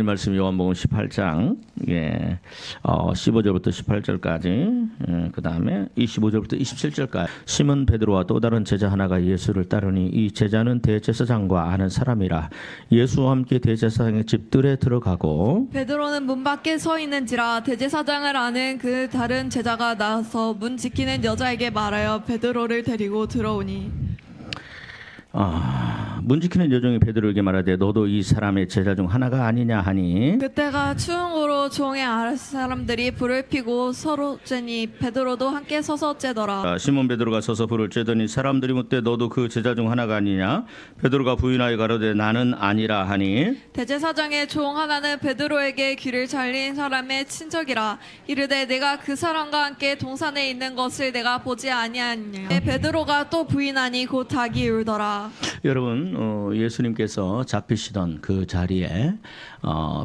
말씀 요한복음 18장 15절부터 18절까지 그 다음에 25절부터 27절까지 시몬 베드로와 또 다른 제자 하나가 예수를 따르니 이 제자는 대제사장과 아는 사람이라 예수와 함께 대제사장의 집들에 들어가고 베드로는 문 밖에 서 있는지라 대제사장을 아는 그 다른 제자가 나와서 문 지키는 여자에게 말하여 베드로를 데리고 들어오니 문 지키는 여종이 베드로에게 말하되 너도 이 사람의 제자 중 하나가 아니냐 하니 그때가 추응으로 종의 사람들이 불을 피고 서로 쬐니 베드로도 함께 서서 쬐더라. 시몬 베드로가 서서 불을 쬐더니 사람들이 묻되 너도 그 제자 중 하나가 아니냐 베드로가 부인하여 가로되 나는 아니라 하니 대제사장의 종 하나는 베드로에게 귀를 잘린 사람의 친척이라 이르되 내가 그 사람과 함께 동산에 있는 것을 내가 보지 아니하냐. 베드로가 또 부인하니 곧 닭이 울더라. 여러분 예수님께서 잡히시던 그 자리에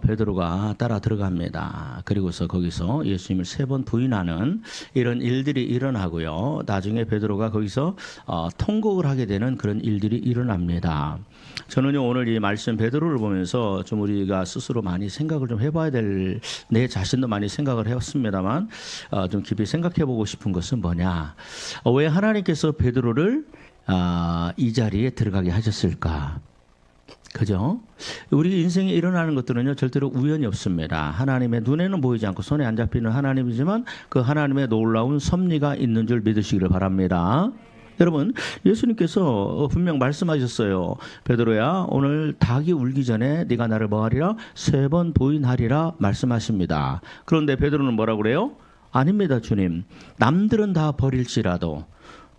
베드로가 따라 들어갑니다. 그리고서 거기서 예수님을 3번 부인하는 이런 일들이 일어나고요. 나중에 베드로가 거기서 통곡을 하게 되는 그런 일들이 일어납니다. 저는요 오늘 이 말씀 베드로를 보면서 좀 우리가 스스로 많이 생각을 좀 해봐야 될 내 자신도 많이 생각을 해왔습니다만 좀 깊이 생각해보고 싶은 것은 뭐냐? 왜 하나님께서 베드로를 이 자리에 들어가게 하셨을까? 그죠? 우리 인생에 일어나는 것들은요 절대로 우연이 없습니다. 하나님의 눈에는 보이지 않고 손에 안 잡히는 하나님이지만 그 하나님의 놀라운 섭리가 있는 줄 믿으시기를 바랍니다. 여러분 예수님께서 분명 말씀하셨어요. 베드로야 오늘 닭이 울기 전에 네가 나를 뭐하리라? 3번 부인하리라 말씀하십니다. 그런데 베드로는 뭐라고 그래요? 아닙니다 주님. 남들은 다 버릴지라도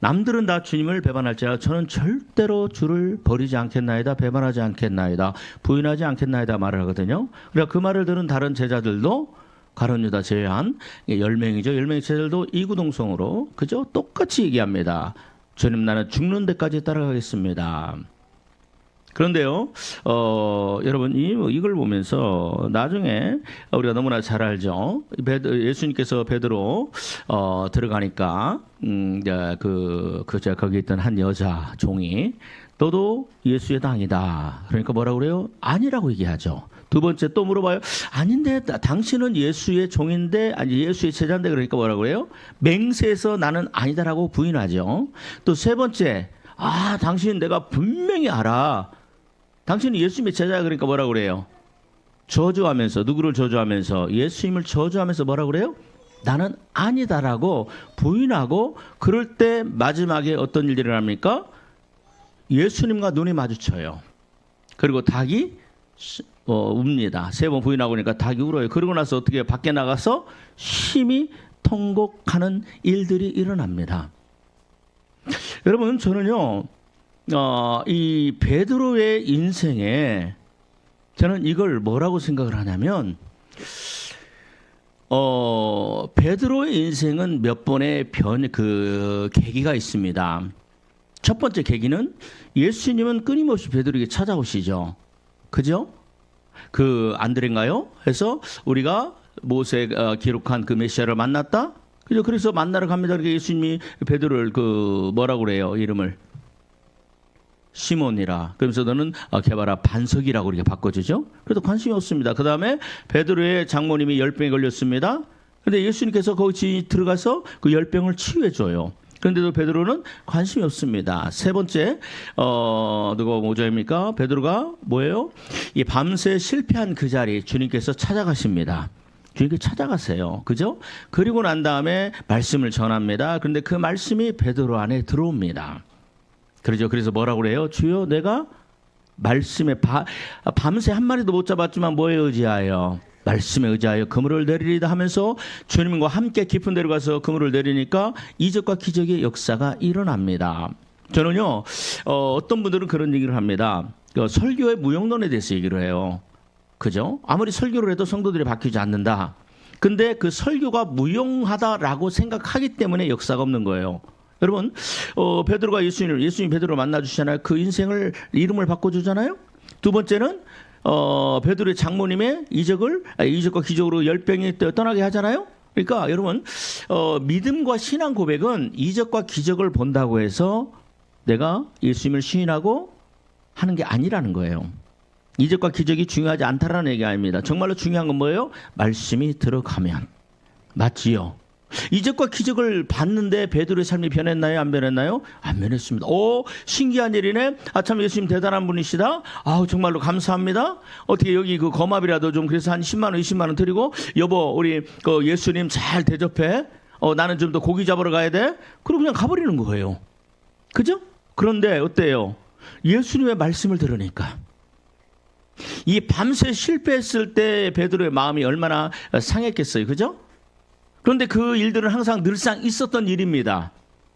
남들은 다 주님을 배반할지라도 저는 절대로 주를 버리지 않겠나이다, 배반하지 않겠나이다, 부인하지 않겠나이다 말을 하거든요. 그러니까 그 말을 들은 다른 제자들도 가룟 유다 제외한 10명이죠. 10명의 제자들도 이구동성으로 그죠? 똑같이 얘기합니다. 주님 나는 죽는 데까지 따라가겠습니다. 그런데요, 여러분 이걸 보면서 나중에 우리가 너무나 잘 알죠. 예수님께서 베드로 들어가니까 거기에 있던 한 여자 종이 너도 예수의 당이다. 그러니까 뭐라고 그래요? 아니라고 얘기하죠. 두 번째 또 물어봐요. 아닌데 당신은 예수의 종인데 아니 예수의 제자인데 그러니까 뭐라고 그래요? 맹세해서 나는 아니다라고 부인하죠. 또 세 번째 당신 내가 분명히 알아. 당신은 예수님의 제자야 그러니까 뭐라고 그래요? 저주하면서 누구를 저주하면서 예수님을 저주하면서 뭐라고 그래요? 나는 아니다라고 부인하고 그럴 때 마지막에 어떤 일들이 일어납니까? 예수님과 눈이 마주쳐요. 그리고 닭이 웁니다. 3번 부인하고 그러니까 닭이 울어요. 그러고 나서 어떻게 해요? 밖에 나가서 심히 통곡하는 일들이 일어납니다. 여러분 저는요 이 베드로의 인생에 저는 이걸 뭐라고 생각을 하냐면 베드로의 인생은 몇 번의 계기가 있습니다. 첫 번째 계기는 예수님은 끊임없이 베드로에게 찾아오시죠. 그죠? 그 안드레인가요? 해서 우리가 모세가 기록한 그 메시아를 만났다. 그죠? 그래서 만나러 갑니다. 그러니까 예수님이 베드로를 뭐라고 그래요? 이름을 시몬이라. 그러면서 너는 개바라 반석이라고 이렇게 바꿔주죠. 그래도 관심이 없습니다. 그 다음에 베드로의 장모님이 열병에 걸렸습니다. 그런데 예수님께서 거기 들어가서 그 열병을 치유해줘요. 그런데도 베드로는 관심이 없습니다. 세 번째, 누가 모자입니까? 베드로가 뭐예요? 이 밤새 실패한 그 자리 주님께서 찾아가십니다. 주님께 찾아가세요. 그죠? 그리고 난 다음에 말씀을 전합니다. 그런데 그 말씀이 베드로 안에 들어옵니다. 그러죠. 그래서 뭐라고 그래요? 주여 내가 말씀에 밤새 한 마리도 못 잡았지만 뭐에 의지하여? 말씀에 의지하여 그물을 내리리다 하면서 주님과 함께 깊은 데로 가서 그물을 내리니까 이적과 기적의 역사가 일어납니다. 저는요 어떤 분들은 그런 얘기를 합니다. 설교의 무용론에 대해서 얘기를 해요. 그죠? 아무리 설교를 해도 성도들이 바뀌지 않는다. 근데 그 설교가 무용하다라고 생각하기 때문에 역사가 없는 거예요. 여러분 베드로가 예수님이 베드로 만나주시잖아요. 그 이름을 바꿔주잖아요. 두 번째는 베드로의 장모님의 이적과 기적으로 열병이 떠나게 하잖아요. 그러니까 여러분 믿음과 신앙 고백은 이적과 기적을 본다고 해서 내가 예수님을 시인하고 하는 게 아니라는 거예요. 이적과 기적이 중요하지 않다라는 얘기 아닙니다. 정말로 중요한 건 뭐예요? 말씀이 들어가면. 맞지요? 이적과 기적을 봤는데 베드로의 삶이 변했나요? 안 변했나요? 안 변했습니다. 오, 신기한 일이네. 아, 참 예수님 대단한 분이시다. 아우, 정말로 감사합니다. 어떻게 여기 그 거마비라도 좀 그래서 한 10만 원, 20만 원 드리고 여보, 우리 그 예수님 잘 대접해. 나는 좀 더 고기 잡으러 가야 돼. 그리고 그냥 가버리는 거예요. 그죠? 그런데 어때요? 예수님의 말씀을 들으니까 이 밤새 실패했을 때 베드로의 마음이 얼마나 상했겠어요. 그죠? 그런데 그 일들은 항상 늘상 있었던 일입니다.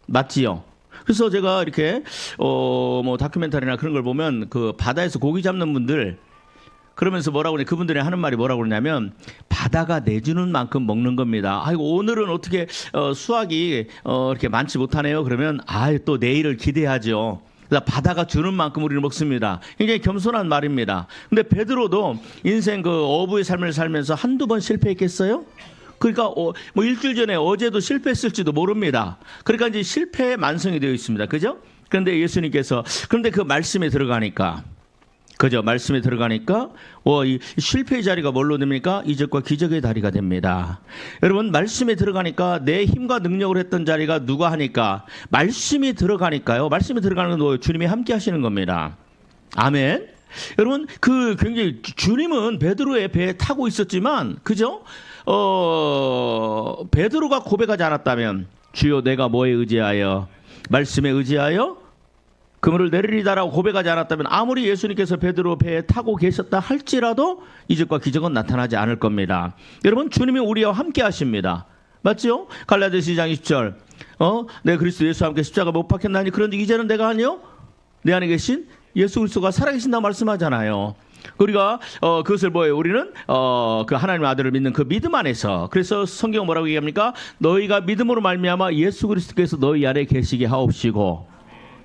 맞지요? 그래서 제가 이렇게 뭐 다큐멘터리나 그런 걸 보면 그 바다에서 고기 잡는 분들 그러면서 뭐라고 그러냐, 그분들이 하는 말이 뭐라고 그러냐면 바다가 내주는 만큼 먹는 겁니다. 아이고 오늘은 어떻게 수확이 이렇게 많지 못하네요. 그러면 또 내일을 기대하죠. 그래서 바다가 주는 만큼 우리는 먹습니다. 굉장히 겸손한 말입니다. 근데 베드로도 인생 그 어부의 삶을 살면서 한두 번 실패했겠어요? 그러니까 뭐 일주일 전에 어제도 실패했을지도 모릅니다. 그러니까 이제 실패에 만성이 되어 있습니다. 그죠? 그런데 예수님께서 그런데 그 말씀에 들어가니까 그죠? 말씀에 들어가니까 이 실패의 자리가 뭘로 됩니까? 이적과 기적의 다리가 됩니다. 여러분 말씀에 들어가니까 내 힘과 능력으로 했던 자리가 누가 하니까 말씀이 들어가니까요. 말씀에 들어가는 건 주님이 함께 하시는 겁니다. 아멘. 여러분 그 굉장히 주님은 베드로의 배에 타고 있었지만 그죠? 베드로가 고백하지 않았다면 주여 내가 뭐에 의지하여 말씀에 의지하여 그물을 내리리다라고 고백하지 않았다면 아무리 예수님께서 베드로 배에 타고 계셨다 할지라도 이적과 기적은 나타나지 않을 겁니다. 여러분 주님이 우리와 함께 하십니다. 맞죠? 갈라디아서 2장 20절 내 그리스도 예수와 함께 십자가 못 박혔나니 그런즉 이제는 내가 아니요 내 안에 계신 예수 그리스도가 살아계신다고 말씀하잖아요. 우리가 그것을 뭐예요? 우리는 그 하나님의 아들을 믿는 그 믿음 안에서 그래서 성경은 뭐라고 얘기합니까? 너희가 믿음으로 말미암아 예수 그리스도께서 너희 안에 계시게 하옵시고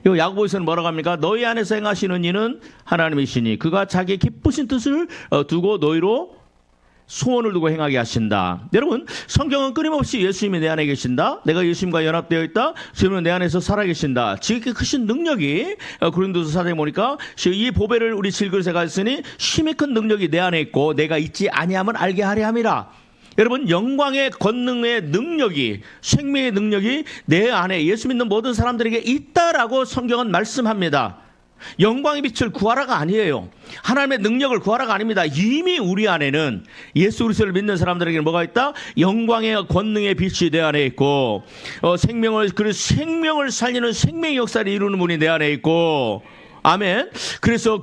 이 야고보서는 뭐라고 합니까? 너희 안에서 행하시는 이는 하나님이시니 그가 자기 기쁘신 뜻을 두고 너희로 소원을 두고 행하게 하신다. 여러분 성경은 끊임없이 예수님이 내 안에 계신다. 내가 예수님과 연합되어 있다. 주님은 내 안에서 살아계신다. 지극히 크신 능력이 고린도서 4장에 보니까 이 보배를 우리 질그릇에 가졌으니 힘이 큰 능력이 내 안에 있고 내가 있지 아니함을 알게 하려 함이라. 여러분 영광의 권능의 능력이 생명의 능력이 내 안에 예수 믿는 모든 사람들에게 있다라고 성경은 말씀합니다. 영광의 빛을 구하라가 아니에요. 하나님의 능력을 구하라가 아닙니다. 이미 우리 안에는 예수 그리스도를 믿는 사람들에게는 뭐가 있다? 영광의 권능의 빛이 내 안에 있고 생명을 살리는 생명의 역사를 이루는 분이 내 안에 있고 아멘. 그래서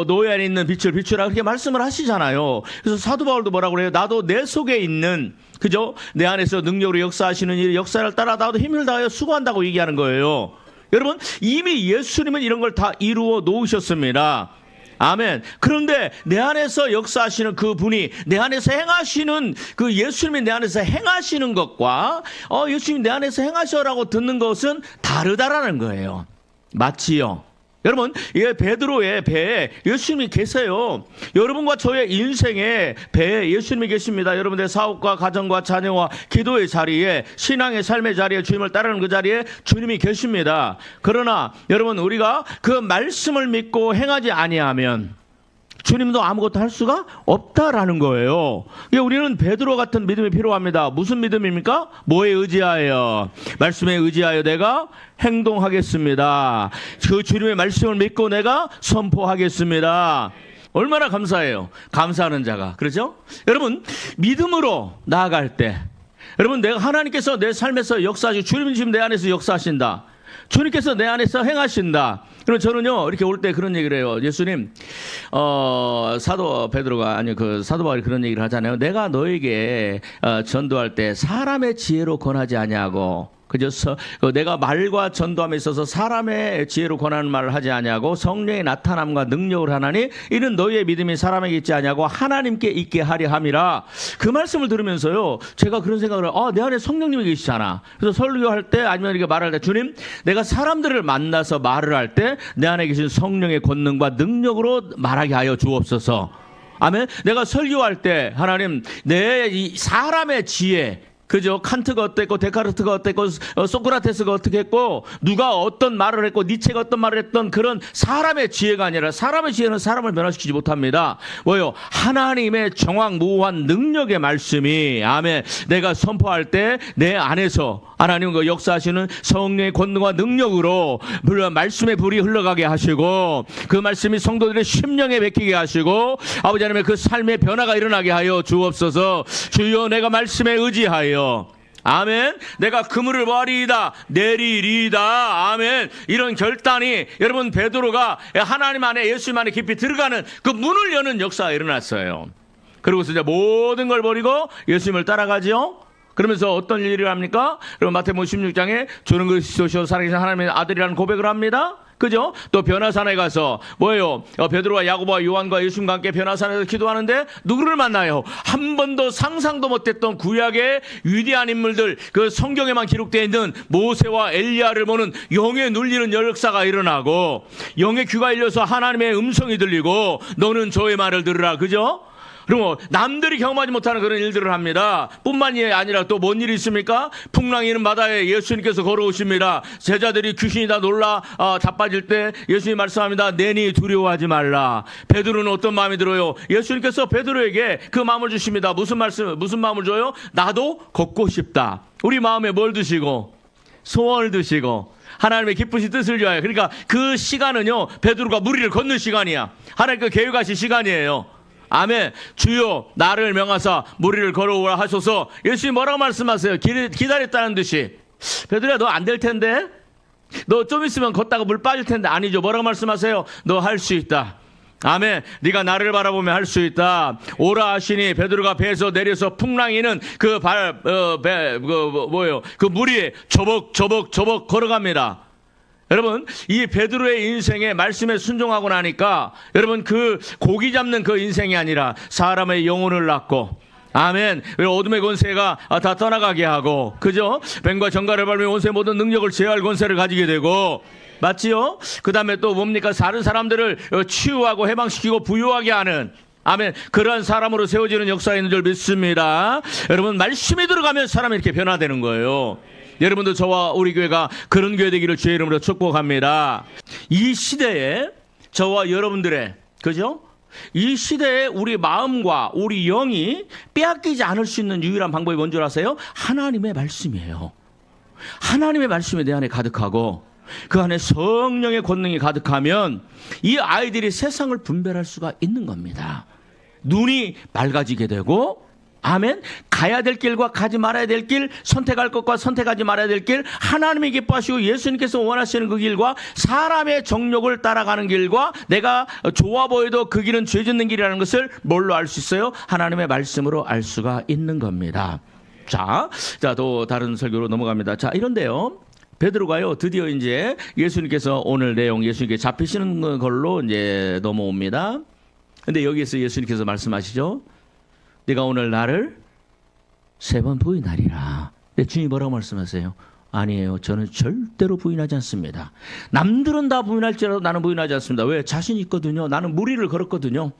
너희 안에 있는 빛을 비추라 그렇게 말씀을 하시잖아요. 그래서 사도 바울도 뭐라고 그래요? 나도 내 속에 있는 그죠? 내 안에서 능력으로 역사하시는 이 역사를 따라 나도 힘을 다하여 수고한다고 얘기하는 거예요. 여러분 이미 예수님은 이런 걸 다 이루어 놓으셨습니다. 아멘. 그런데 내 안에서 역사하시는 그 분이 내 안에서 행하시는 그 예수님이 내 안에서 행하시는 것과 예수님이 내 안에서 행하셔라고 듣는 것은 다르다라는 거예요. 맞지요? 여러분, 베드로의 배에 예수님이 계세요. 여러분과 저의 인생의 배에 예수님이 계십니다. 여러분들의 사업과 가정과 자녀와 기도의 자리에 신앙의 삶의 자리에 주님을 따르는 그 자리에 주님이 계십니다. 그러나 여러분 우리가 그 말씀을 믿고 행하지 아니하면 주님도 아무것도 할 수가 없다라는 거예요. 우리는 베드로 같은 믿음이 필요합니다. 무슨 믿음입니까? 뭐에 의지하여? 말씀에 의지하여 내가 행동하겠습니다. 그 주님의 말씀을 믿고 내가 선포하겠습니다. 얼마나 감사해요. 감사하는 자가. 그렇죠? 여러분 믿음으로 나아갈 때 여러분 내가 하나님께서 내 삶에서 역사하시고 주님이 지금 내 안에서 역사하신다. 주님께서 내 안에서 행하신다. 그럼 저는요 이렇게 올 때 그런 얘기를 해요. 예수님 사도 베드로가 사도 바울이 그런 얘기를 하잖아요. 내가 너에게 전도할 때 사람의 지혜로 권하지 아니하고 그저 내가 말과 전도함에 있어서 사람의 지혜로 권하는 말을 하지 아니하고 성령의 나타남과 능력을 하나니 이는 너희의 믿음이 사람에게 있지 아니하고 하나님께 있게 하려 함이라. 그 말씀을 들으면서요 제가 그런 생각을 해요. 내 안에 성령님이 계시잖아. 그래서 설교할 때 아니면 이렇게 말할 때 주님 내가 사람들을 만나서 말을 할 때 내 안에 계신 성령의 권능과 능력으로 말하게 하여 주옵소서. 아멘. 내가 설교할 때 하나님 내 이 사람의 지혜 그죠? 칸트가 어땠고 데카르트가 어땠고 소크라테스가 어떻게 했고 누가 어떤 말을 했고 니체가 어떤 말을 했던 그런 사람의 지혜가 아니라 사람의 지혜는 사람을 변화시키지 못합니다. 뭐요? 하나님의 정확무한 능력의 말씀이 아멘. 내가 선포할 때 내 안에서 하나님과 역사하시는 성령의 권능과 능력으로 말씀의 불이 흘러가게 하시고 그 말씀이 성도들의 심령에 베끼게 하시고 아버지 하나님의 그 삶의 변화가 일어나게 하여 주옵소서. 주여 내가 말씀에 의지하여 아멘. 내가 그물을 버리이다 내리리이다. 아멘. 이런 결단이 여러분 베드로가 하나님 안에 예수님 안에 깊이 들어가는 그 문을 여는 역사가 일어났어요. 그리고서 이제 모든 걸 버리고 예수님을 따라가지요. 그러면서 어떤 일을 합니까? 그럼 마태복음 16장에 주는 그리스도시요 살아계신 하나님의 아들이라는 고백을 합니다. 그죠? 또 변화산에 가서 뭐예요? 베드로와 야고보와 요한과 예수님과 함께 변화산에서 기도하는데 누구를 만나요? 한 번도 상상도 못했던 구약의 위대한 인물들, 그 성경에만 기록되어 있는 모세와 엘리야를 보는 영에 눌리는 역사가 일어나고 영의 귀가 열려서 하나님의 음성이 들리고 너는 저의 말을 들으라. 그죠? 그리고 남들이 경험하지 못하는 그런 일들을 합니다. 뿐만이 아니라 또 뭔 일이 있습니까? 풍랑이 있는 바다에 예수님께서 걸어오십니다. 제자들이 귀신이 다 놀라 자빠질 때 예수님이 말씀합니다. 내니 두려워하지 말라. 베드로는 어떤 마음이 들어요? 예수님께서 베드로에게 그 마음을 주십니다. 무슨 마음을 줘요? 나도 걷고 싶다. 우리 마음에 뭘 두시고? 소원을 두시고 하나님의 기쁘신 뜻을 위하여. 그러니까 그 시간은요 베드로가 무리를 걷는 시간이야. 하나님께 계획하신 시간이에요. 아멘. 주여 나를 명하사 무리를 걸어오라 하소서. 예수님 뭐라고 말씀하세요? 기다렸다는 듯이. 베드로야 너 안 될 텐데, 너 좀 있으면 걷다가 물 빠질 텐데. 아니죠. 뭐라고 말씀하세요? 너 할 수 있다. 아멘. 네가 나를 바라보면 할 수 있다. 오라 하시니 베드로가 배에서 내려서 풍랑이는 그 물이 저벅 걸어갑니다. 여러분 이 베드로의 인생에 말씀에 순종하고 나니까 여러분 그 고기 잡는 그 인생이 아니라 사람의 영혼을 낳고 아멘. 어둠의 권세가 다 떠나가게 하고 그죠? 뱀과 정갈을 밟으며 원수의 모든 능력을 제어할 권세를 가지게 되고 맞지요? 그 다음에 또 뭡니까? 다른 사람들을 치유하고 해방시키고 부유하게 하는 아멘. 그러한 사람으로 세워지는 역사가 있는 줄 믿습니다. 여러분 말씀이 들어가면 사람이 이렇게 변화되는 거예요. 여러분도 저와 우리 교회가 그런 교회 되기를 주의 이름으로 축복합니다. 이 시대에 저와 여러분들의 그죠? 이 시대에 우리 마음과 우리 영이 빼앗기지 않을 수 있는 유일한 방법이 뭔 줄 아세요? 하나님의 말씀이에요. 하나님의 말씀이 내 안에 가득하고 그 안에 성령의 권능이 가득하면 이 아이들이 세상을 분별할 수가 있는 겁니다. 눈이 맑아지게 되고 아멘. 가야 될 길과 가지 말아야 될 길, 선택할 것과 선택하지 말아야 될 길, 하나님이 기뻐하시고 예수님께서 원하시는 그 길과 사람의 정욕을 따라가는 길과 내가 좋아 보여도 그 길은 죄 짓는 길이라는 것을 뭘로 알 수 있어요? 하나님의 말씀으로 알 수가 있는 겁니다. 자, 또 다른 설교로 넘어갑니다. 자, 이런데요. 베드로가요, 드디어 이제 예수님께서 오늘 내용 예수님께 잡히시는 걸로 이제 넘어옵니다. 근데 여기에서 예수님께서 말씀하시죠. 네가 오늘 나를 3번 부인하리라. 근데 주님이 뭐라고 말씀하세요? 아니에요. 저는 절대로 부인하지 않습니다. 남들은 다 부인할지라도 나는 부인하지 않습니다. 왜? 자신 있거든요. 나는 무리를 걸었거든요.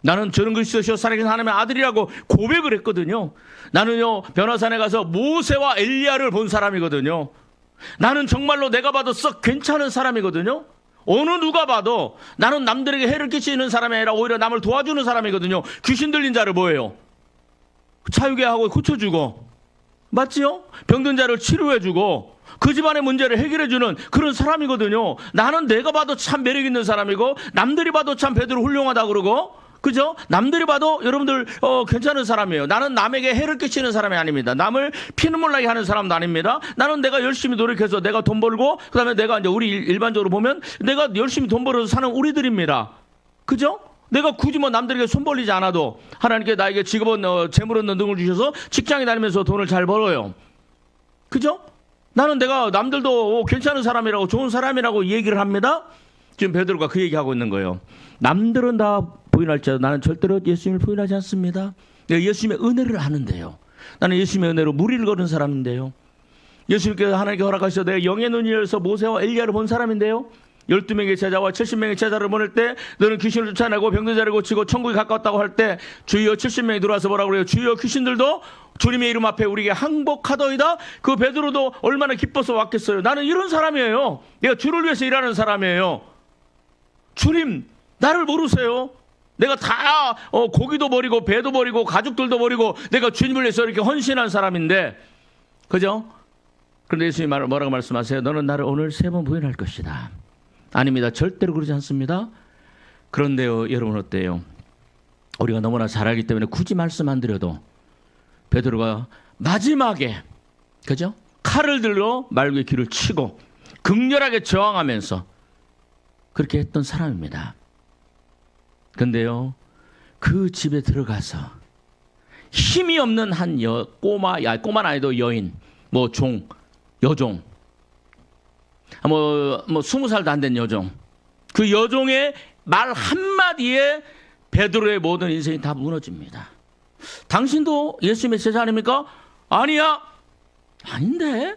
나는 저는 그리스도시요 살아계신 하나님의 아들이라고 고백을 했거든요. 나는요 변화산에 가서 모세와 엘리야를 본 사람이거든요. 나는 정말로 내가 봐도 썩 괜찮은 사람이거든요. 어느 누가 봐도 나는 남들에게 해를 끼치는 사람이 아니라 오히려 남을 도와주는 사람이거든요. 귀신 들린 자를 뭐예요? 차유게 하고 고쳐주고 맞지요? 병든 자를 치료해주고 그 집안의 문제를 해결해주는 그런 사람이거든요. 나는 내가 봐도 참 매력 있는 사람이고 남들이 봐도 참 베드로 훌륭하다 그러고 그죠? 남들이 봐도 여러분들 괜찮은 사람이에요. 나는 남에게 해를 끼치는 사람이 아닙니다. 남을 피눈물 나게 하는 사람도 아닙니다. 나는 내가 열심히 노력해서 내가 돈 벌고 그다음에 내가 이제 우리 일반적으로 보면 내가 열심히 돈 벌어서 사는 우리들입니다. 그죠? 내가 굳이 뭐 남들에게 손 벌리지 않아도 하나님께 나에게 직업은 재물 얻는 등을 주셔서 직장에 다니면서 돈을 잘 벌어요. 그죠? 나는 내가 남들도 괜찮은 사람이라고 좋은 사람이라고 얘기를 합니다. 지금 베드로가 그 얘기하고 있는 거예요. 남들은 다 부인할지라도 나는 절대로 예수님을 부인하지 않습니다. 내가 예수님의 은혜를 아는데요. 나는 예수님의 은혜로 무리를 걸은 사람인데요. 예수님께서 하나님께 허락하셔서 내가 영의 눈이 열려서 모세와 엘리야를 본 사람인데요. 12명의 제자와 70명의 제자를 보낼 때 너는 귀신을 쫓아내고 병든 자를 고치고 천국에 가까웠다고 할 때 주여 70명이 들어와서 뭐라고 그래요? 주여 귀신들도 주님의 이름 앞에 우리에게 항복하더이다. 그 베드로도 얼마나 기뻐서 왔겠어요. 나는 이런 사람이에요. 내가 주를 위해서 일하는 사람이에요. 주님, 나를 모르세요? 내가 다 고기도 버리고 배도 버리고 가족들도 버리고 내가 주님을 위해서 이렇게 헌신한 사람인데, 그죠? 그런데 예수님이 뭐라고 말씀하세요? 너는 나를 오늘 3번 부인할 것이다. 아닙니다. 절대로 그러지 않습니다. 그런데요, 여러분 어때요? 우리가 너무나 잘 알기 때문에 굳이 말씀 안 드려도 베드로가 마지막에, 그죠? 칼을 들고 말구의 귀를 치고 극렬하게 저항하면서 그렇게 했던 사람입니다. 근데요, 그 집에 들어가서 힘이 없는 한 꼬마는 아니도 여인, 여종, 20살도 안 된 여종, 그 여종의 말 한마디에 베드로의 모든 인생이 다 무너집니다. 당신도 예수님의 제자 아닙니까? 아니야. 아닌데?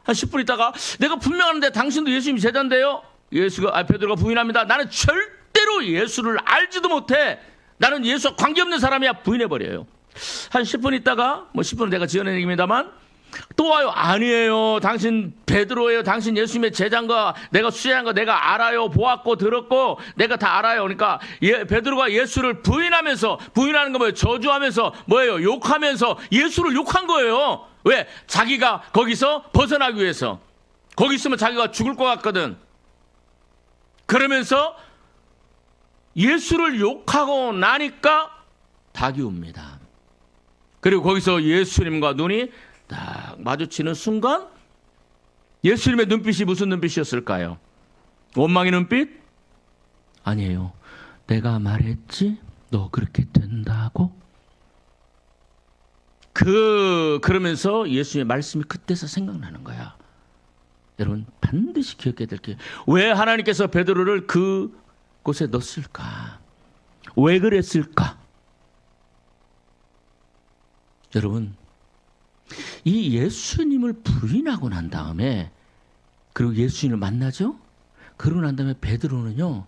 한 10분 있다가 내가 분명한데 당신도 예수님 제자인데요? 베드로가 부인합니다. 나는 절대로 예수를 알지도 못해. 나는 예수와 관계없는 사람이야. 부인해버려요. 한 10분 있다가 10분은 내가 지어낸 얘기입니다만 또 와요. 아니에요. 당신 베드로예요. 당신 예수님의 제자인가 내가 수제한 거 내가 알아요. 보았고 들었고 내가 다 알아요. 그러니까 베드로가 예수를 부인하는 거 뭐예요? 저주하면서 욕하면서 예수를 욕한 거예요. 왜? 자기가 거기서 벗어나기 위해서. 거기 있으면 자기가 죽을 것 같거든. 그러면서 예수를 욕하고 나니까 닭이 웁니다. 그리고 거기서 예수님과 눈이 딱 마주치는 순간 예수님의 눈빛이 무슨 눈빛이었을까요? 원망의 눈빛? 아니에요. 내가 말했지? 너 그렇게 된다고? 그러면서 예수님의 말씀이 그때서 생각나는 거야. 여러분 반드시 기억해야 될 게, 왜 하나님께서 베드로를 그곳에 넣었을까? 왜 그랬을까? 여러분, 이 예수님을 부인하고 난 다음에, 그리고 예수님을 만나죠? 그러고 난 다음에 베드로는요,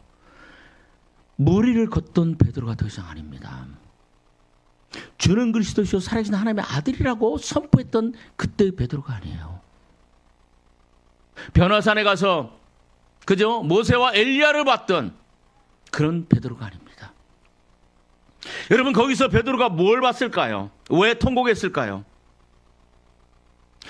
무리를 걷던 베드로가 더 이상 아닙니다. 주는 그리스도시요 살아계신 하나님의 아들이라고 선포했던 그때의 베드로가 아니에요. 변화산에 가서 그죠? 모세와 엘리야를 봤던 그런 베드로가 아닙니다. 여러분, 거기서 베드로가 뭘 봤을까요? 왜 통곡했을까요?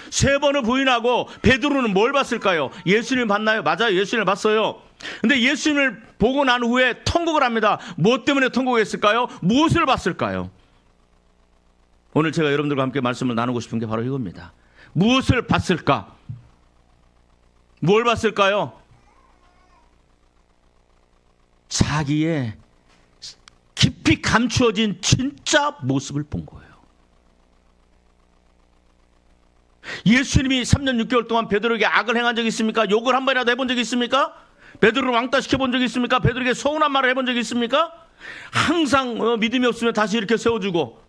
3번을 부인하고 베드로는 뭘 봤을까요? 예수님을 봤나요? 맞아요. 예수님을 봤어요. 근데 예수님을 보고 난 후에 통곡을 합니다. 무엇 때문에 통곡했을까요? 무엇을 봤을까요? 오늘 제가 여러분들과 함께 말씀을 나누고 싶은 게 바로 이겁니다. 무엇을 봤을까? 뭘 봤을까요? 자기의 깊이 감추어진 진짜 모습을 본 거예요. 예수님이 3년 6개월 동안 베드로에게 악을 행한 적이 있습니까? 욕을 한 번이라도 해본 적이 있습니까? 베드로를 왕따시켜본 적이 있습니까? 베드로에게 서운한 말을 해본 적이 있습니까? 항상 믿음이 없으면 다시 이렇게 세워주고,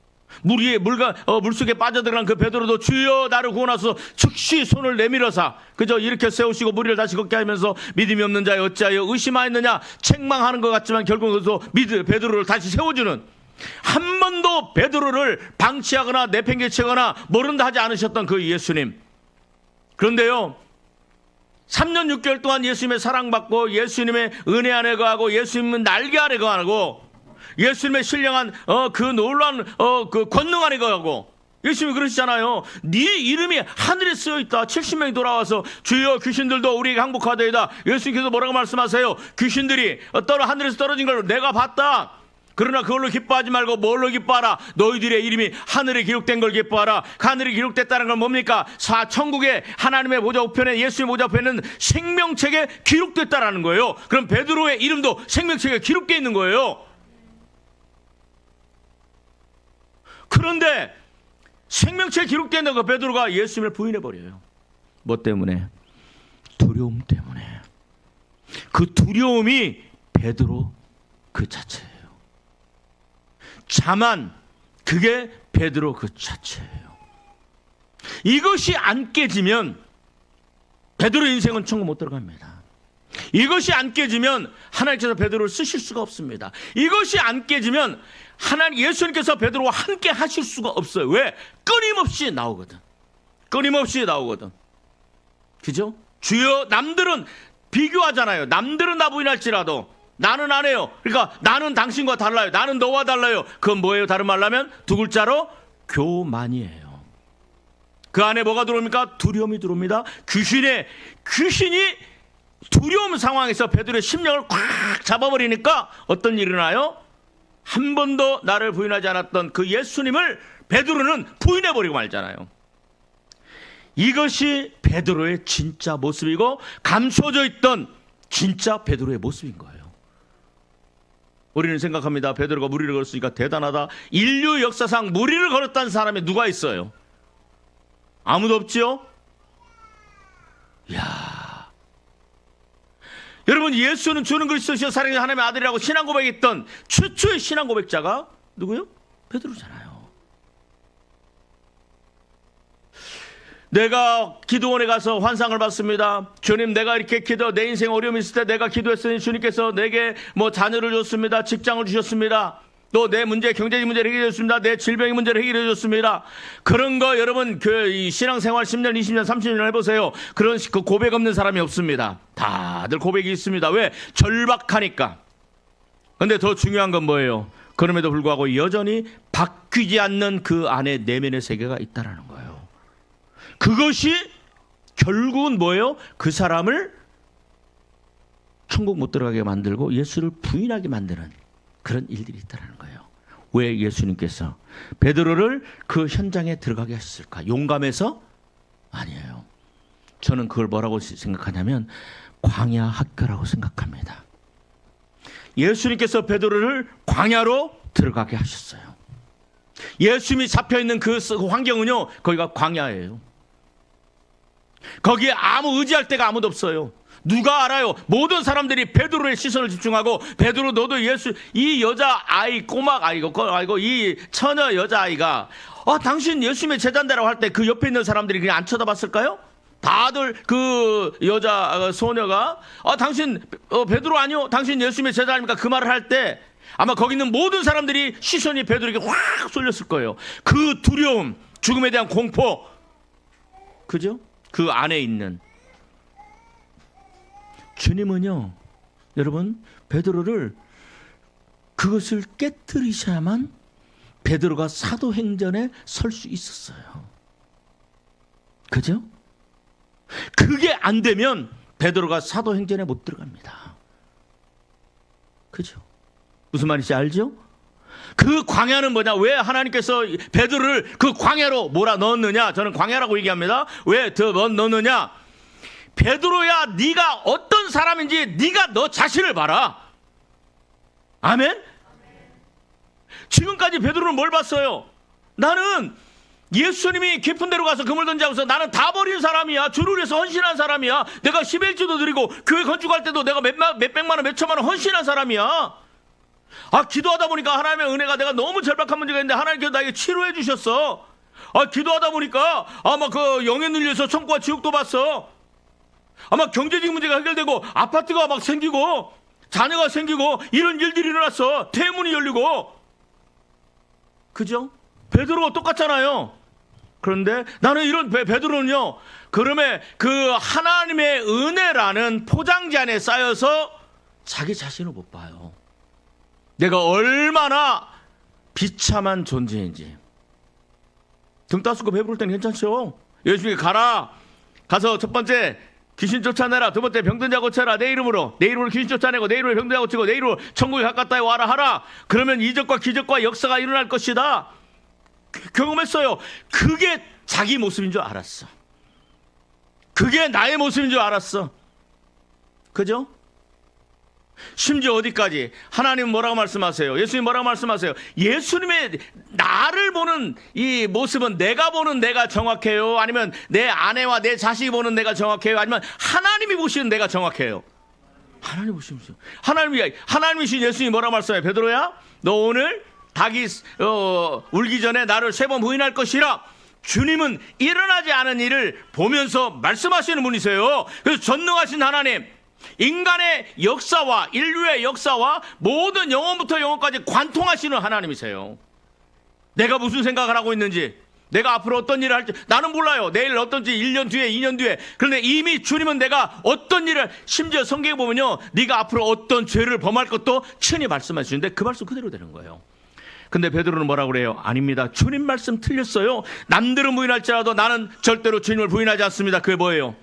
물속에 빠져들어간 그 베드로도 주여 나를 구원하소서 즉시 손을 내밀어서 그저 이렇게 세우시고 무리를 다시 걷게 하면서 믿음이 없는 자여 어찌하여 의심하였느냐 책망하는 것 같지만 결국 그래서 베드로를 다시 세워주는, 한 번도 베드로를 방치하거나 내팽개치거나 모른다 하지 않으셨던 그 예수님. 그런데요, 3년 6개월 동안 예수님의 사랑받고 예수님의 은혜 안에 거하고 예수님의 날개 아래 거하고 예수님의 신령한 그 놀라운 그 권능 안에 거하고, 예수님이 그러시잖아요. 네 이름이 하늘에 쓰여 있다. 70명이 돌아와서 주여 귀신들도 우리에게 항복하되이다. 예수님께서 뭐라고 말씀하세요? 귀신들이 하늘에서 떨어진 걸 내가 봤다. 그러나 그걸로 기뻐하지 말고 뭘로 기뻐하라? 너희들의 이름이 하늘에 기록된 걸 기뻐하라. 하늘에 기록됐다는 건 뭡니까? 천국에 하나님의 보좌 우편에, 예수의 보좌 우편에는 생명책에 기록됐다라는 거예요. 그럼 베드로의 이름도 생명책에 기록되어 있는 거예요. 그런데 생명책에 기록된 그 베드로가 예수님을 부인해버려요. 뭐 때문에? 두려움 때문에. 그 두려움이 베드로 그 자체예요. 자만, 그게 베드로 그 자체예요. 이것이 안 깨지면 베드로의 인생은 천국 못 들어갑니다. 이것이 안 깨지면 하나님께서 베드로를 쓰실 수가 없습니다. 이것이 안 깨지면 하나님 예수님께서 베드로와 함께 하실 수가 없어요. 왜? 끊임없이 나오거든. 끊임없이 나오거든. 그죠? 주여, 남들은 비교하잖아요. 남들은 나 부인할지라도 나는 안 해요. 그러니까 나는 당신과 달라요. 나는 너와 달라요. 그건 뭐예요? 다른 말로 하면 두 글자로 교만이에요. 그 안에 뭐가 들어옵니까? 두려움이 들어옵니다. 귀신이 두려움 상황에서 베드로의 심령을 꽉 잡아버리니까 어떤 일이 일어나요? 한 번도 나를 부인하지 않았던 그 예수님을 베드로는 부인해버리고 말잖아요. 이것이 베드로의 진짜 모습이고 감춰져 있던 진짜 베드로의 모습인 거예요. 우리는 생각합니다. 베드로가 무리를 걸었으니까 대단하다. 인류 역사상 무리를 걸었다는 사람이 누가 있어요? 아무도 없지요? 이야. 여러분, 예수는 주는 그리스도시여 살아계신 하나님의 아들이라고 신앙 고백했던 최초의 신앙 고백자가 누구요? 베드로잖아요. 내가 기도원에 가서 환상을 봤습니다. 주님, 내가 이렇게 내 인생 어려움이 있을 때 내가 기도했으니 주님께서 내게 자녀를 줬습니다. 직장을 주셨습니다. 또 내 문제, 경제적 문제를 해결해 줬습니다. 내 질병의 문제를 해결해 줬습니다. 그런 거 여러분 이 신앙생활 10년, 20년, 30년 해보세요. 그런 그 고백 없는 사람이 없습니다. 다들 고백이 있습니다. 왜? 절박하니까. 근데 더 중요한 건 뭐예요? 그럼에도 불구하고 여전히 바뀌지 않는 그 안에 내면의 세계가 있다라는 거예요. 그것이 결국은 뭐예요? 그 사람을 천국 못 들어가게 만들고 예수를 부인하게 만드는 그런 일들이 있다는 거예요. 왜 예수님께서 베드로를 그 현장에 들어가게 하셨을까? 용감해서? 아니에요. 저는 그걸 뭐라고 생각하냐면 광야 학교라고 생각합니다. 예수님께서 베드로를 광야로 들어가게 하셨어요. 예수님이 잡혀있는 그 환경은요, 거기가 광야예요. 거기에 아무 의지할 데가 아무도 없어요. 누가 알아요? 모든 사람들이 베드로의 시선을 집중하고, 베드로 너도 예수, 이 여자아이, 꼬막 아이고 이 처녀 여자아이가 당신 예수님의 제자인데라고 할 때 그 옆에 있는 사람들이 그냥 안 쳐다봤을까요? 다들 그 여자 소녀가 당신 베드로 아니요? 당신 예수님의 제자 아닙니까? 그 말을 할 때 아마 거기 있는 모든 사람들이 시선이 베드로에게 확 쏠렸을 거예요. 그 두려움, 죽음에 대한 공포, 그죠? 그 안에 있는 주님은요, 여러분, 베드로를 그것을 깨뜨리셔야만 베드로가 사도행전에 설 수 있었어요. 그죠? 그게 안 되면 베드로가 사도행전에 못 들어갑니다. 그죠? 무슨 말인지 알죠? 그 광야는 뭐냐? 왜 하나님께서 베드로를 그 광야로 몰아 넣었느냐? 저는 광야라고 얘기합니다. 왜 더 넣느냐? 베드로야, 네가 어떤 사람인지 네가 너 자신을 봐라. 아멘? 지금까지 베드로는 뭘 봤어요? 나는 예수님이 깊은 데로 가서 그물 던지면서 나는 다 버린 사람이야. 주를 위해서 헌신한 사람이야. 내가 11조도 드리고 교회 건축할 때도 내가 몇백만 원, 몇천만 원 헌신한 사람이야. 기도하다 보니까 하나님의 은혜가, 내가 너무 절박한 문제가 있는데 하나님께서 나에게 치료해 주셨어. 기도하다 보니까 아마 그 영에 눌려서 천국과 지옥도 봤어. 아마 경제적 문제가 해결되고 아파트가 막 생기고 자녀가 생기고 이런 일들이 일어났어. 대문이 열리고. 그죠? 베드로가 똑같잖아요. 그런데 나는 이런 베드로는요, 그러면 그 하나님의 은혜라는 포장지 안에 쌓여서 자기 자신을 못 봐요. 내가 얼마나 비참한 존재인지. 등 따스고 배부를 때는 괜찮죠. 예수님이 가서 첫 번째 귀신 쫓아내라, 두 번째 병든 자 고쳐라, 내 이름으로 귀신 쫓아내고, 내 이름으로 병든 자 고치고, 내 이름으로 천국에 가깝다에 와라 하라. 그러면 이적과 기적과 역사가 일어날 것이다. 경험했어요. 그게 자기 모습인 줄 알았어. 그게 나의 모습인 줄 알았어. 그죠? 심지어 어디까지? 하나님 뭐라고 말씀하세요? 예수님 뭐라고 말씀하세요? 예수님의 나를 보는 이 모습은 내가 보는 내가 정확해요? 아니면 내 아내와 내 자식이 보는 내가 정확해요? 아니면 하나님이 보시는 내가 정확해요? 하나님 보시면서. 하나님이신 예수님이 뭐라고 말씀해요? 베드로야, 너 오늘 닭이 울기 전에 나를 3번 부인할 것이라. 주님은 일어나지 않은 일을 보면서 말씀하시는 분이세요. 그래서 전능하신 하나님, 인간의 역사와 인류의 역사와 모든 영혼부터 영혼까지 관통하시는 하나님이세요. 내가 무슨 생각을 하고 있는지, 내가 앞으로 어떤 일을 할지 나는 몰라요. 내일 어떤지 1년 뒤에 2년 뒤에. 그런데 이미 주님은 내가 어떤 일을, 심지어 성경에 보면요, 네가 앞으로 어떤 죄를 범할 것도 친히 말씀하시는데 그 말씀 그대로 되는 거예요. 근데 베드로는 뭐라고 그래요? 아닙니다. 주님 말씀 틀렸어요. 남들은 부인할지라도 나는 절대로 주님을 부인하지 않습니다. 그게 뭐예요?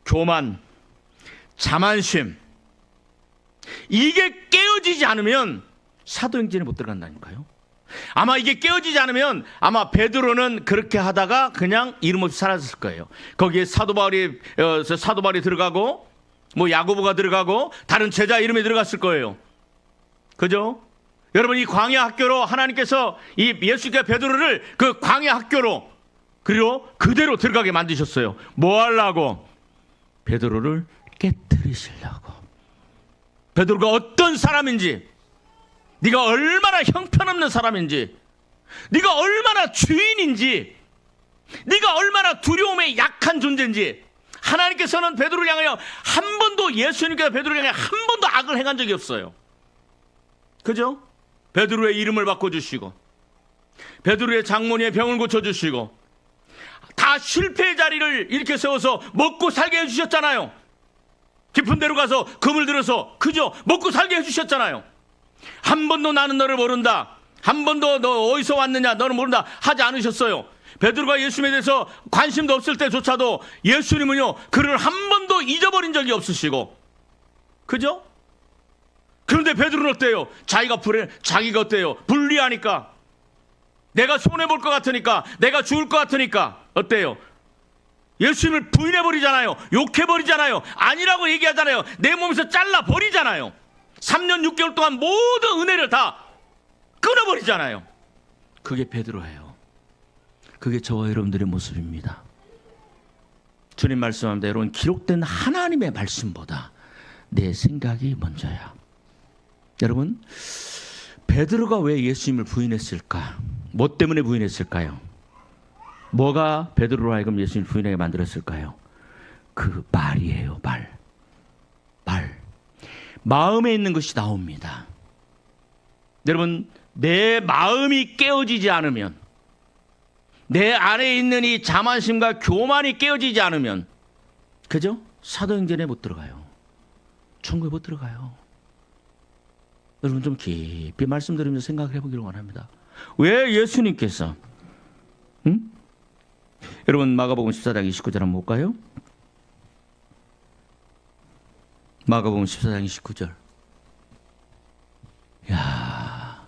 교만, 자만심, 이게 깨어지지 않으면 사도행전에 못 들어간다니까요. 아마 이게 깨어지지 않으면 아마 베드로는 그렇게 하다가 그냥 이름 없이 사라졌을 거예요. 거기에 사도 바울이 들어가고 뭐 야고보가 들어가고 다른 제자 이름이 들어갔을 거예요. 그죠? 여러분, 이 광야 학교로 하나님께서 이 예수께 베드로를 그 광야 학교로 그리고 그대로 들어가게 만드셨어요. 뭐 하려고? 베드로를 깨뜨리시려고. 베드로가 어떤 사람인지, 네가 얼마나 형편없는 사람인지, 네가 얼마나 주인인지, 네가 얼마나 두려움에 약한 존재인지, 하나님께서는 베드로를 향하여 한 번도, 예수님께서 베드로를 향하여 한 번도 악을 행한 적이 없어요. 그죠? 베드로의 이름을 바꿔주시고, 베드로의 장모니의 병을 고쳐주시고, 다 실패의 자리를 이렇게 세워서 먹고 살게 해주셨잖아요. 깊은 데로 가서 금을 들어서, 그죠? 먹고 살게 해주셨잖아요. 한 번도 나는 너를 모른다, 한 번도 너 어디서 왔느냐 너는 모른다 하지 않으셨어요. 베드로가 예수님에 대해서 관심도 없을 때조차도 예수님은요, 그를 한 번도 잊어버린 적이 없으시고, 그죠? 그런데 베드로는 어때요? 자기가 어때요? 불리하니까, 내가 손해볼 것 같으니까, 내가 죽을 것 같으니까 어때요? 예수님을 부인해버리잖아요. 욕해버리잖아요. 아니라고 얘기하잖아요. 내 몸에서 잘라버리잖아요. 3년 6개월 동안 모든 은혜를 다 끊어버리잖아요. 그게 베드로예요. 그게 저와 여러분들의 모습입니다. 주님 말씀합니다. 여러분, 기록된 하나님의 말씀보다 내 생각이 먼저야. 여러분, 베드로가 왜 예수님을 부인했을까? 뭐 때문에 부인했을까요? 뭐가 베드로로 하여금 예수님을 부인하게 만들었을까요? 그 말이에요. 말. 마음에 있는 것이 나옵니다. 여러분, 내 마음이 깨어지지 않으면, 내 안에 있는 이 자만심과 교만이 깨어지지 않으면, 그죠? 사도행전에 못 들어가요. 천국에 못 들어가요. 여러분, 좀 깊이 말씀드리면서 생각을 해보기를 원합니다. 왜 예수님께서, 여러분, 마가복음 14장 29절 한번 볼까요? 마가복음 14장 29절. 야,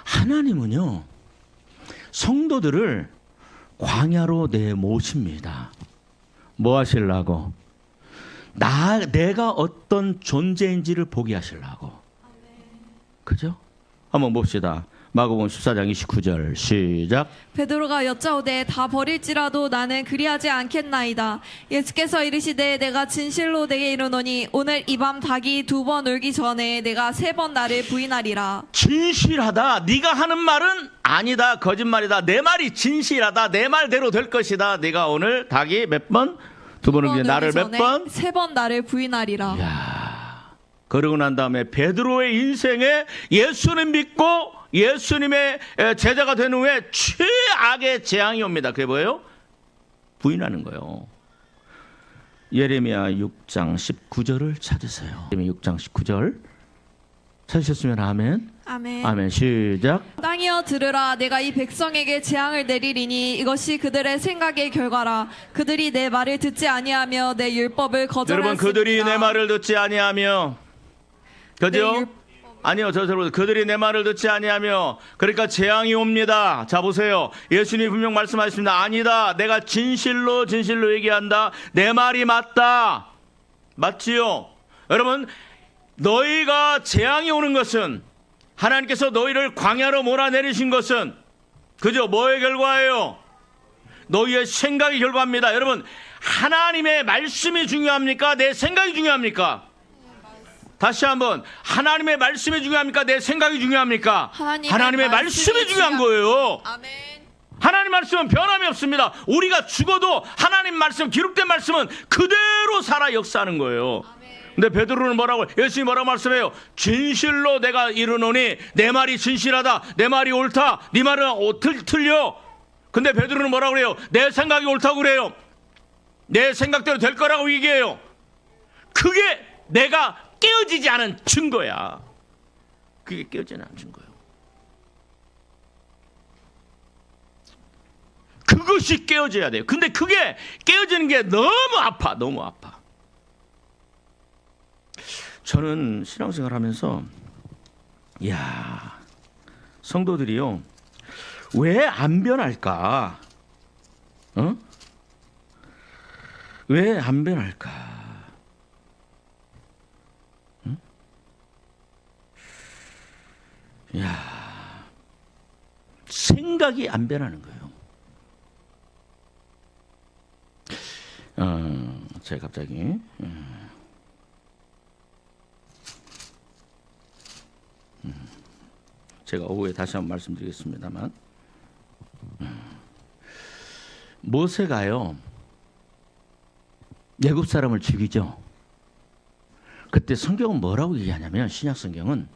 하나님은요, 성도들을 광야로 내모십니다. 뭐 하시려고? 내가 어떤 존재인지를 보게 하시려고. 그죠? 한번 봅시다. 마가복음 14장 29절 시작. 베드로가 여짜오되 다 버릴지라도 나는 그리하지 않겠나이다. 예수께서 이르시되 내가 진실로 내게 이르노니 오늘 이 밤 닭이 2번 울기 전에 내가 3번 나를 부인하리라. 진실하다. 네가 하는 말은 아니다, 거짓말이다. 내 말이 진실하다. 내 말대로 될 것이다. 네가 오늘 닭이 몇 번? 2번 울기 전에 나를 몇 번? 3번 나를 부인하리라. 이야, 그러고 난 다음에 베드로의 인생에 예수님 믿고 예수님의 제자가 된 후에 최악의 재앙이 옵니다. 그게 뭐예요? 부인하는 거예요. 예레미야 6장 19절을 찾으세요. 예레미야 6장 19절 찾으셨으면 아멘. 아멘. 아멘. 시작. 땅이여 들으라. 내가 이 백성에게 재앙을 내리리니 이것이 그들의 생각의 결과라. 그들이 내 말을 듣지 아니하며 내 율법을 거절하였습니다. 여러분, 그들이 내 말을 듣지 아니하며, 그죠? 아니요, 그들이 내 말을 듣지 아니하며, 그러니까 재앙이 옵니다. 자, 보세요. 예수님이 분명 말씀하셨습니다. 아니다, 내가 진실로 얘기한다. 내 말이 맞다. 맞지요? 여러분, 너희가 재앙이 오는 것은, 하나님께서 너희를 광야로 몰아내리신 것은, 그죠? 뭐의 결과예요? 너희의 생각의 결과입니다. 여러분, 하나님의 말씀이 중요합니까? 내 생각이 중요합니까? 다시 한번, 하나님의 말씀이 중요합니까? 내 생각이 중요합니까? 하나님의 말씀이 중요한 거예요. 아멘. 하나님 말씀은 변함이 없습니다. 우리가 죽어도 하나님 말씀, 기록된 말씀은 그대로 살아 역사하는 거예요. 근데 베드로는 뭐라고, 예수님이 뭐라고 말씀해요? 진실로 내가 이르노니 내 말이 진실하다, 내 말이 옳다, 네 말은 틀려. 근데 베드로는 뭐라고 그래요? 내 생각이 옳다고 그래요. 내 생각대로 될 거라고 얘기해요. 그게 내가 깨어지지 않은 증거야. 그게 깨어지지 않은 증거예요. 그것이 깨어져야 돼요. 근데 그게 깨어지는 게 너무 아파. 너무 아파. 저는 신앙생활 하면서 성도들이요, 왜 안 변할까? 왜 안 변할까? 생각이 안 변하는 거예요. 제가 갑자기 제가 오후에 다시 한번 말씀드리겠습니다만, 모세가요 애굽 사람을 죽이죠. 그때 성경은 뭐라고 얘기하냐면, 신약 성경은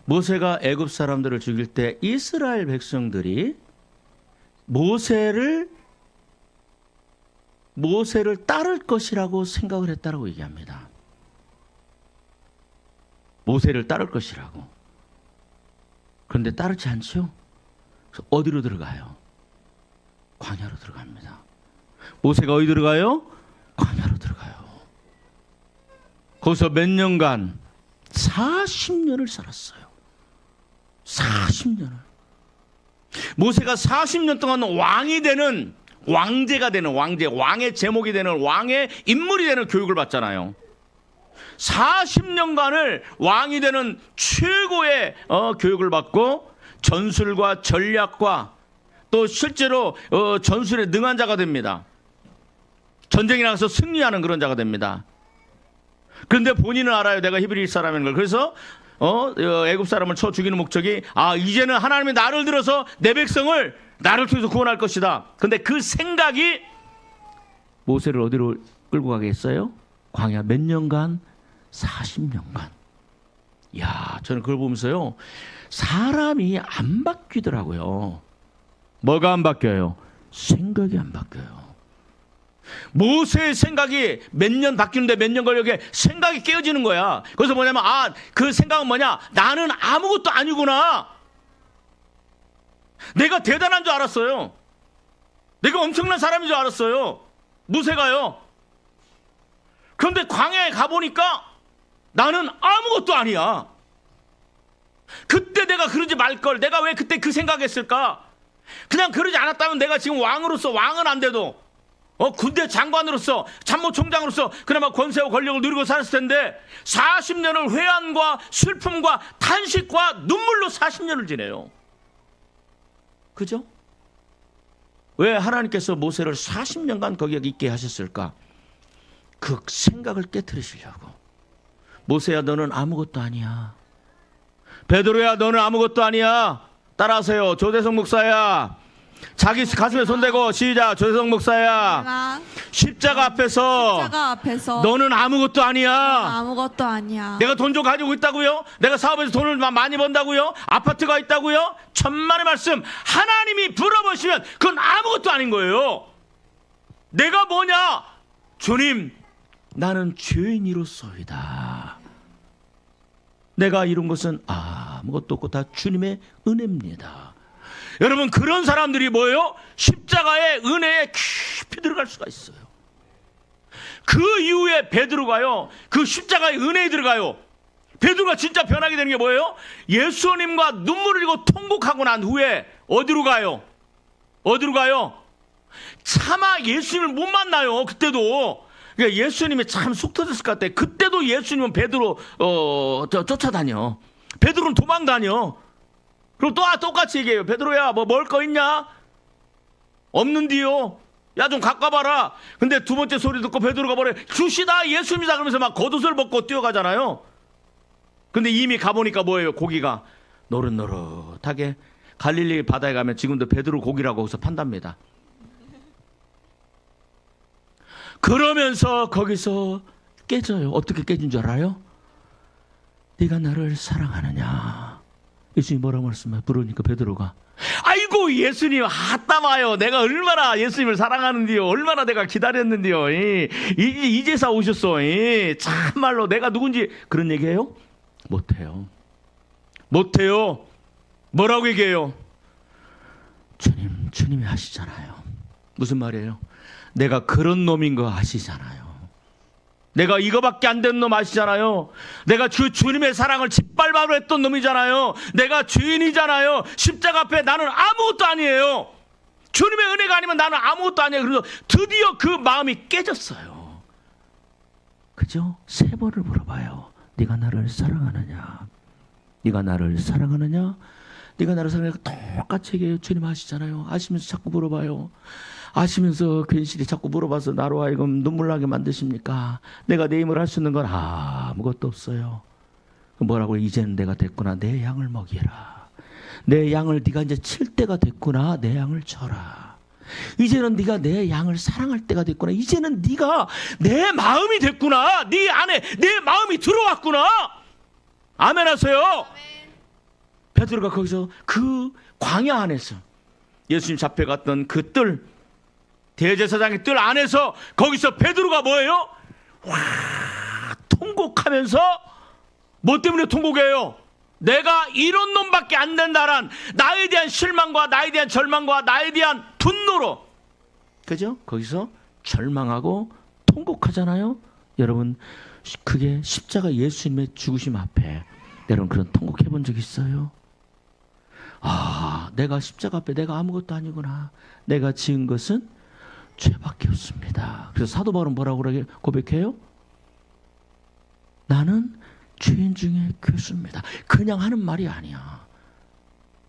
모세가 애굽 사람들을 죽일 때 이스라엘 백성들이 모세를 따를 것이라고 생각을 했다라고 얘기합니다. 모세를 따를 것이라고. 그런데 따르지 않죠? 그래서 어디로 들어가요? 광야로 들어갑니다. 모세가 어디 들어가요? 광야로 들어가요. 거기서 몇 년간 40년을 살았어요. 40년을. 모세가 40년 동안 왕이 되는, 왕제가 되는, 왕의 제목이 되는, 왕의 인물이 되는 교육을 받잖아요. 40년간을 왕이 되는 최고의 교육을 받고 전술과 전략과 또 실제로 전술에 능한 자가 됩니다. 전쟁에 나가서 승리하는 그런 자가 됩니다. 그런데 본인은 알아요. 내가 히브리 사람인 걸. 그래서 애굽 사람을 쳐 죽이는 목적이, 이제는 하나님이 나를 들어서 내 백성을 나를 통해서 구원할 것이다. 근데 그 생각이 모세를 어디로 끌고 가게 했어요? 광야 몇 년간? 40년간. 저는 그걸 보면서요, 사람이 안 바뀌더라고요. 뭐가 안 바뀌어요? 생각이 안 바뀌어요. 모세의 생각이 몇 년 바뀌는데 몇 년 걸려게 생각이 깨어지는 거야. 그래서 뭐냐면, 그 생각은 뭐냐? 나는 아무것도 아니구나. 내가 대단한 줄 알았어요. 내가 엄청난 사람인 줄 알았어요. 모세가요. 그런데 광야에 가보니까 나는 아무것도 아니야. 그때 내가 그러지 말걸. 내가 왜 그때 그 생각했을까? 그냥 그러지 않았다면 내가 지금 왕으로서, 왕은 안 돼도 군대 장관으로서, 참모총장으로서 그나마 권세와 권력을 누리고 살았을 텐데 40년을 회한과 슬픔과 탄식과 눈물로 40년을 지내요. 그죠? 왜 하나님께서 모세를 40년간 거기에 있게 하셨을까? 그 생각을 깨트리시려고. 모세야, 너는 아무것도 아니야. 베드로야, 너는 아무것도 아니야. 따라하세요. 조대성 목사야. 자기 가슴에 손대고 시작. 조대성 목사야. 십자가 앞에서 너는 아무것도 아니야. 아무것도 아니야. 내가 돈 좀 가지고 있다고요? 내가 사업에서 돈을 많이 번다고요? 아파트가 있다고요? 천만의 말씀. 하나님이 불어보시면 그건 아무것도 아닌 거예요. 내가 뭐냐? 주님, 나는 죄인이로소이다. 내가 이룬 것은 아무것도 없고 다 주님의 은혜입니다. 여러분, 그런 사람들이 뭐예요? 십자가의 은혜에 깊이 들어갈 수가 있어요. 그 이후에 베드로가요, 그 십자가의 은혜에 들어가요. 베드로가 진짜 변하게 되는 게 뭐예요? 예수님과 눈물을 흘리고 통곡하고 난 후에 어디로 가요? 어디로 가요? 차마 예수님을 못 만나요. 그때도. 그러니까 예수님이 참 속 터졌을 것 같아. 그때도 예수님은 베드로 쫓아다녀. 베드로는 도망다녀. 그리고 또 똑같이 얘기해요. 베드로야, 뭐 먹을 거 있냐? 없는디요. 야, 좀 가까봐라. 근데 두 번째 소리 듣고 베드로가 뭐래? 주시다, 예수님이다. 그러면서 막 겉옷을 벗고 뛰어가잖아요. 근데 이미 가보니까 뭐예요? 고기가 노릇노릇하게 갈릴리 바다에 가면 지금도 베드로 고기라고 거기서 판답니다. 그러면서 거기서 깨져요. 어떻게 깨진 줄 알아요? 네가 나를 사랑하느냐? 예수님이 뭐라고 말씀해요? 부르니까 베드로가 아이고 예수님 아따마요 내가 얼마나 예수님을 사랑하는데요, 얼마나 내가 기다렸는데요, 이제서 오셨어, 참말로 내가 누군지 그런 얘기해요? 못해요. 못해요. 뭐라고 얘기해요? 주님이 하시잖아요. 무슨 말이에요? 내가 그런 놈인 거 아시잖아요. 내가 이거밖에 안 된 놈 아시잖아요. 내가 그 주님의 사랑을 짓밟아로 했던 놈이잖아요. 내가 죄인이잖아요. 십자가 앞에 나는 아무것도 아니에요. 주님의 은혜가 아니면 나는 아무것도 아니에요. 그래서 드디어 그 마음이 깨졌어요. 그죠? 3번을 물어봐요. 네가 나를 사랑하느냐? 네가 나를 사랑하느냐? 네가 나를 사랑하느냐? 똑같이 얘기해요. 주님 아시잖아요. 아시면서 자꾸 물어봐요. 아시면서 괜시리 자꾸 물어봐서 나로 하여금 눈물 나게 만드십니까? 내가 내 힘을 할 수 있는 건 아무것도 없어요. 뭐라고? 이제는 내가 됐구나. 내 양을 먹이라. 내 양을 네가 이제 칠 때가 됐구나. 내 양을 쳐라. 이제는 네가 내 양을 사랑할 때가 됐구나. 이제는 네가 내 마음이 됐구나. 네 안에 내 마음이 들어왔구나. 아멘 하세요. 베드로가 거기서 그 광야 안에서 예수님 잡혀갔던 그 뜰, 대제사장의 뜰 안에서 거기서 베드로가 뭐예요? 와, 통곡하면서 뭐 때문에 통곡해요? 내가 이런 놈밖에 안 된다란 나에 대한 실망과 나에 대한 절망과 나에 대한 분노로, 그죠? 거기서 절망하고 통곡하잖아요. 여러분, 그게 십자가 예수님의 죽으심 앞에 여러분 그런 통곡해 본 적 있어요? 아, 내가 십자가 앞에 내가 아무것도 아니구나. 내가 지은 것은 죄밖에 없습니다. 그래서 사도 바울은 뭐라고 고백해요? 나는 죄인 중에 괴수입니다. 그냥 하는 말이 아니야.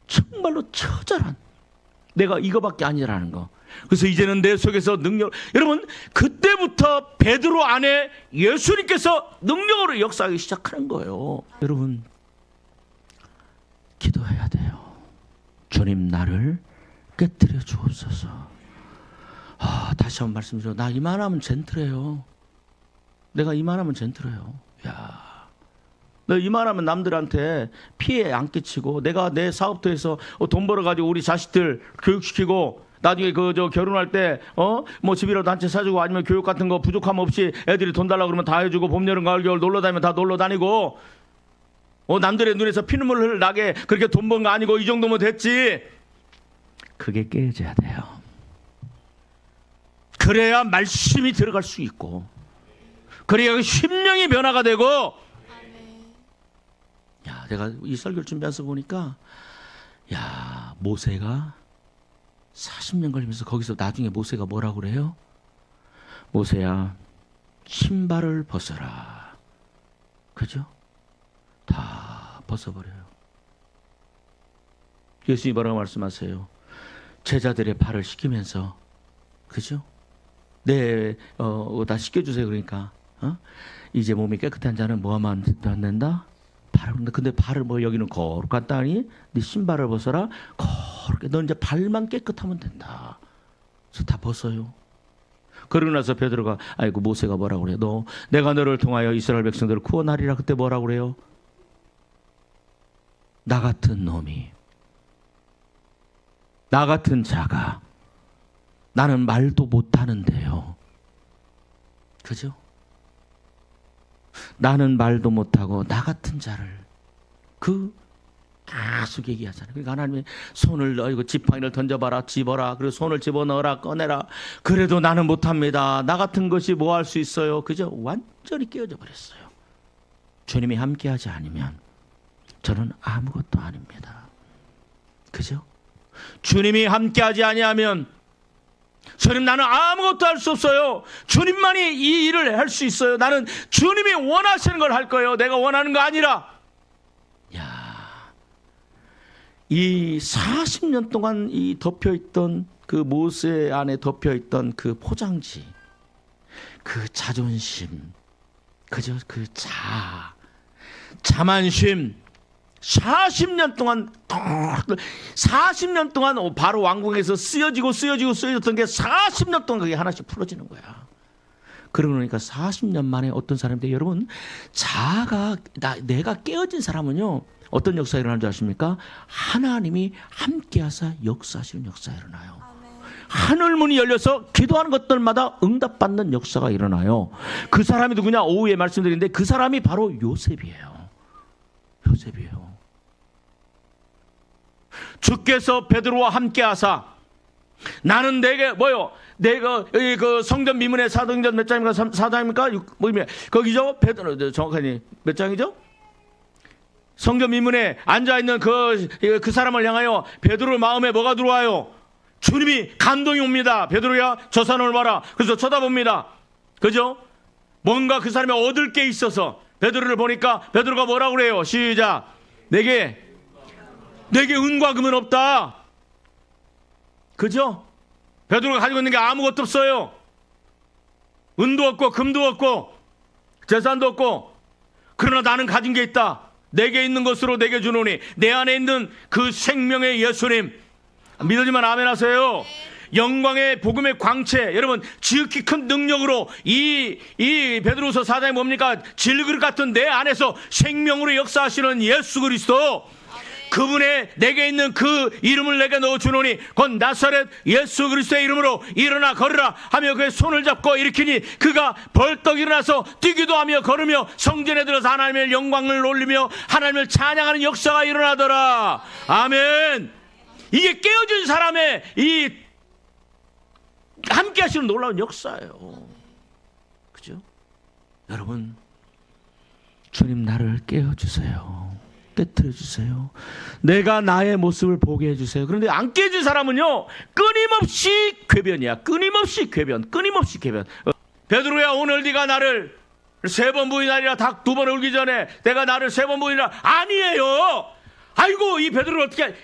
정말로 처절한, 내가 이거밖에 아니라는 거. 그래서 이제는 내 속에서 능력, 여러분 그때부터 베드로 안에 예수님께서 능력으로 역사하기 시작하는 거예요. 여러분 기도해야 돼요. 주님 나를 깨뜨려 주옵소서. 다시 한번 말씀드려. 나 이만하면 젠틀해요. 내가 이만하면 젠틀해요. 야, 너 이만하면 남들한테 피해 안 끼치고, 내가 내 사업터에서 돈 벌어가지고 우리 자식들 교육시키고, 나중에 결혼할 때 뭐 집이라도 한 채 사주고, 아니면 교육 같은 거 부족함 없이 애들이 돈 달라고 그러면 다 해주고, 봄 여름 가을 겨울 놀러 다니면 다 놀러 다니고, 남들의 눈에서 피눈물을 나게 그렇게 돈 번 거 아니고 이 정도면 됐지. 그게 깨져야 돼요. 그래야 말씀이 들어갈 수 있고, 그래야 그 심령이 변화가 되고. 야, 내가 이 설교를 준비해서 보니까, 야, 모세가 40년 걸리면서 거기서 나중에 모세가 뭐라고 그래요? 모세야, 신발을 벗어라. 그죠? 다 벗어버려요. 예수님이 뭐라고 말씀하세요? 제자들의 발을 씻기면서, 그죠? 다 씻겨주세요. 그러니까 이제 몸이 깨끗한 자는 뭐 하면 안 된다? 발을. 근데 발을 뭐 여기는 거룩한 땅이 네 신발을 벗어라. 거룩해. 너 이제 발만 깨끗하면 된다. 그래서 다 벗어요. 그러고 나서 베드로가, 아이고 모세가 뭐라고 그래요? 내가 너를 통하여 이스라엘 백성들을 구원하리라. 그때 뭐라고 그래요? 나 같은 놈이, 나 같은 자가, 나는 말도 못하는데요. 그죠? 나는 말도 못하고 나 같은 자를 계속 얘기하잖아요. 그러니까 하나님이 손을 넣고 지팡이를 던져봐라, 집어라, 그리고 손을 집어넣어라, 꺼내라. 그래도 나는 못합니다. 나 같은 것이 뭐 할 수 있어요? 그죠? 완전히 깨어져 버렸어요. 주님이 함께하지 않으면 저는 아무것도 아닙니다. 그죠? 주님이 함께하지 아니하면 주님, 나는 아무것도 할 수 없어요. 주님만이 이 일을 할 수 있어요. 나는 주님이 원하시는 걸 할 거예요. 내가 원하는 거 아니라. 야, 이 40년 동안 이 덮여있던 그 모세 안에 덮여있던 그 포장지, 그 자존심, 그저 그 자만심, 40년 동안 40년 동안 바로 왕궁에서 쓰여졌던 게 40년 동안 그게 하나씩 풀어지는 거야. 그러니까 40년 만에 어떤 사람인데, 여러분, 내가 깨어진 사람은요, 어떤 역사가 일어나는 줄 아십니까? 하나님이 함께하사 역사하시는 역사가 일어나요. 하늘문이 열려서 기도하는 것들마다 응답받는 역사가 일어나요. 그 사람이 누구냐? 오후에 말씀드렸는데 그 사람이 바로 요셉이에요. 요셉이에요. 주께서 베드로와 함께하사, 나는 내게 내가 그 성전 미문의 사도행전 몇 장입니까? 4장입니까? 거기죠? 베드로 정확하니 몇 장이죠? 성전 미문에 앉아 있는 그 사람을 향하여 베드로 마음에 뭐가 들어와요? 주님이 감동이 옵니다. 베드로야, 저 사람을 봐라. 그래서 쳐다봅니다. 그죠? 뭔가 그 사람이 얻을 게 있어서 베드로를 보니까 베드로가 뭐라고 그래요? 시작. 내게 은과 금은 없다. 그죠? 베드로가 가지고 있는 게 아무것도 없어요. 은도 없고 금도 없고 재산도 없고, 그러나 나는 가진 게 있다. 내게 있는 것으로 내게 주노니, 내 안에 있는 그 생명의 예수님, 믿어지면 아멘 하세요. 영광의 복음의 광채, 여러분, 지극히 큰 능력으로 이 베드로서 4장이 뭡니까? 질그릇 같은 내 안에서 생명으로 역사하시는 예수 그리스도, 그분의 내게 있는 그 이름을 내게 넣어주노니 곧 나사렛 예수 그리스도의 이름으로 일어나 걸으라 하며 그의 손을 잡고 일으키니 그가 벌떡 일어나서 뛰기도 하며 걸으며 성전에 들어서 하나님의 영광을 올리며 하나님을 찬양하는 역사가 일어나더라. 아멘. 이게 깨어진 사람의 이 함께 하시는 놀라운 역사예요. 그죠? 여러분, 주님 나를 깨워주세요. 깨트려 주세요. 내가 나의 모습을 보게 해주세요. 그런데 안 깨진 사람은요, 끊임없이 궤변이야. 끊임없이 궤변. 베드로야, 오늘 네가 나를 3번 부인하리라. 닭 2번 울기 전에 내가 나를 3번 부인하리라. 아니에요. 아이고, 이 베드로를 어떻게,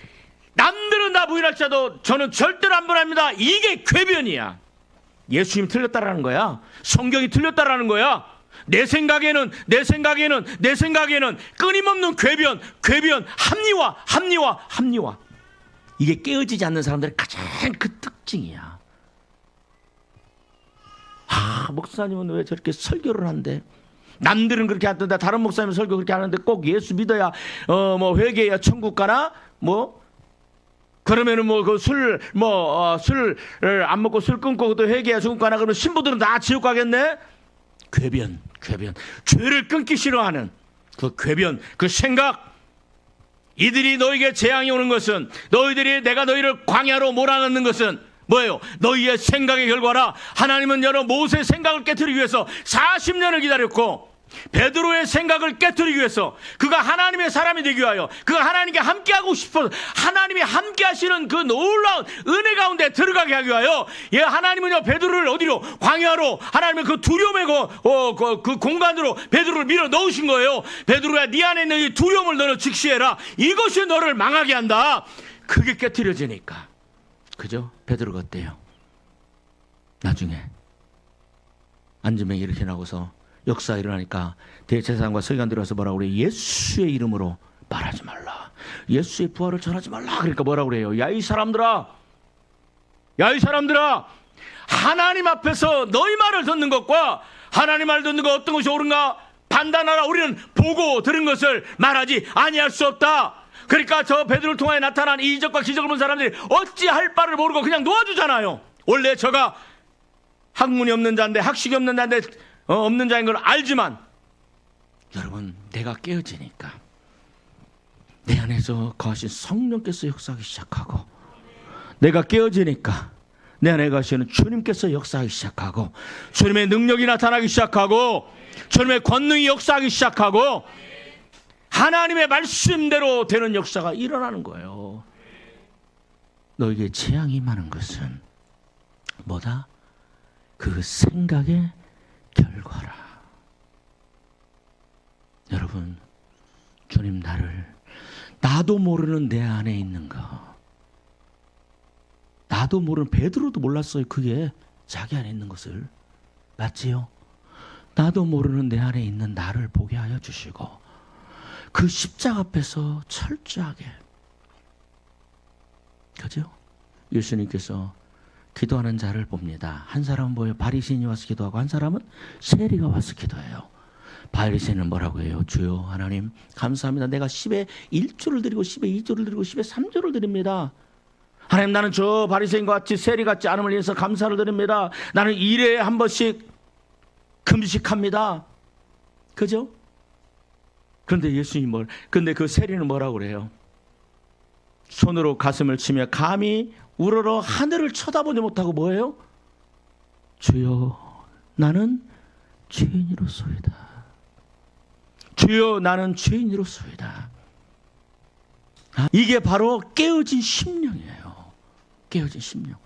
남들은 나 부인할지라도 저는 절대로 안 부인합니다. 이게 궤변이야. 예수님 틀렸다라는 거야. 성경이 틀렸다라는 거야. 내 생각에는 끊임없는 궤변, 합리화. 이게 깨어지지 않는 사람들의 가장 그 특징이야. 목사님은 왜 저렇게 설교를 한대? 남들은 그렇게 하던데 다른 목사님은 설교 그렇게 하는데 꼭 예수 믿어야 회개해야 천국 가나? 그러면은 술을 안 먹고 술 끊고 또 회개해야 천국 가나? 그러면 신부들은 다 지옥 가겠네? 궤변. 죄를 끊기 싫어하는 그 궤변, 그 생각. 이들이 너에게 재앙이 오는 것은, 내가 너희를 광야로 몰아넣는 것은 뭐예요? 너희의 생각의 결과라. 하나님은 여러 모세의 생각을 깨트리기 위해서 40년을 기다렸고, 베드로의 생각을 깨트리기 위해서, 그가 하나님의 사람이 되기 위하여, 그가 하나님께 함께하고 싶어서 하나님이 함께하시는 그 놀라운 은혜 가운데 들어가게 하기 위하여, 하나님은요 베드로를 어디로? 광야로, 하나님의 그 두려움의 그 공간으로 베드로를 밀어 넣으신 거예요. 베드로야, 네 안에 있는 이 두려움을 너는 직시해라. 이것이 너를 망하게 한다. 그게 깨트려지니까. 그죠? 베드로가 어때요? 나중에 안전병 이렇게 나고서 역사 일어나니까 대제사장과 서기관 들어서 뭐라고 그래요? 예수의 이름으로 말하지 말라. 예수의 부활을 전하지 말라. 그러니까 뭐라고 그래요? 야 이 사람들아, 하나님 앞에서 너희 말을 듣는 것과 하나님 말을 듣는 것 어떤 것이 옳은가 판단하라. 우리는 보고 들은 것을 말하지 아니할 수 없다. 그러니까 저 베드로를 통하여 나타난 이 이적과 기적을 본 사람들이 어찌할 바를 모르고 그냥 놓아주잖아요. 원래 저가 학문이 없는 자인데, 학식이 없는 자인데, 없는 자인 걸 알지만, 여러분, 내가 깨어지니까 내 안에서 거하신 성령께서 역사하기 시작하고, 내가 깨어지니까 내 안에 거하시는 주님께서 역사하기 시작하고, 주님의 능력이 나타나기 시작하고, 주님의 권능이 역사하기 시작하고, 하나님의 말씀대로 되는 역사가 일어나는 거예요. 너에게 재앙이 임하는 것은 뭐다? 그 생각의 결과라. 여러분, 주님 나도 모르는 내 안에 있는 거, 나도 모르는, 베드로도 몰랐어요. 그게 자기 안에 있는 것을. 맞지요? 나도 모르는 내 안에 있는 나를 보게 하여 주시고, 그 십자가 앞에서 철저하게, 그죠? 예수님께서 기도하는 자를 봅니다. 한 사람은 뭐예요? 바리새인이 와서 기도하고 한 사람은 세리가 와서 기도해요. 바리새인은 뭐라고 해요? 주여 하나님 감사합니다. 내가 10에 1조를 드리고 10에 2조를 드리고 10에 3조를 드립니다. 하나님 나는 저 바리새인과 같이 세리 같지 않음을 위해서 감사를 드립니다. 나는 1회에 한 번씩 금식합니다. 그죠? 그런데 예수님 근데 그 세리는 뭐라고 그래요? 손으로 가슴을 치며 감히 우러러 하늘을 쳐다보지 못하고 뭐예요? 주여 나는 죄인으로소이다. 주여 나는 죄인으로소이다. 이게 바로 깨어진 심령이에요. 깨어진 심령.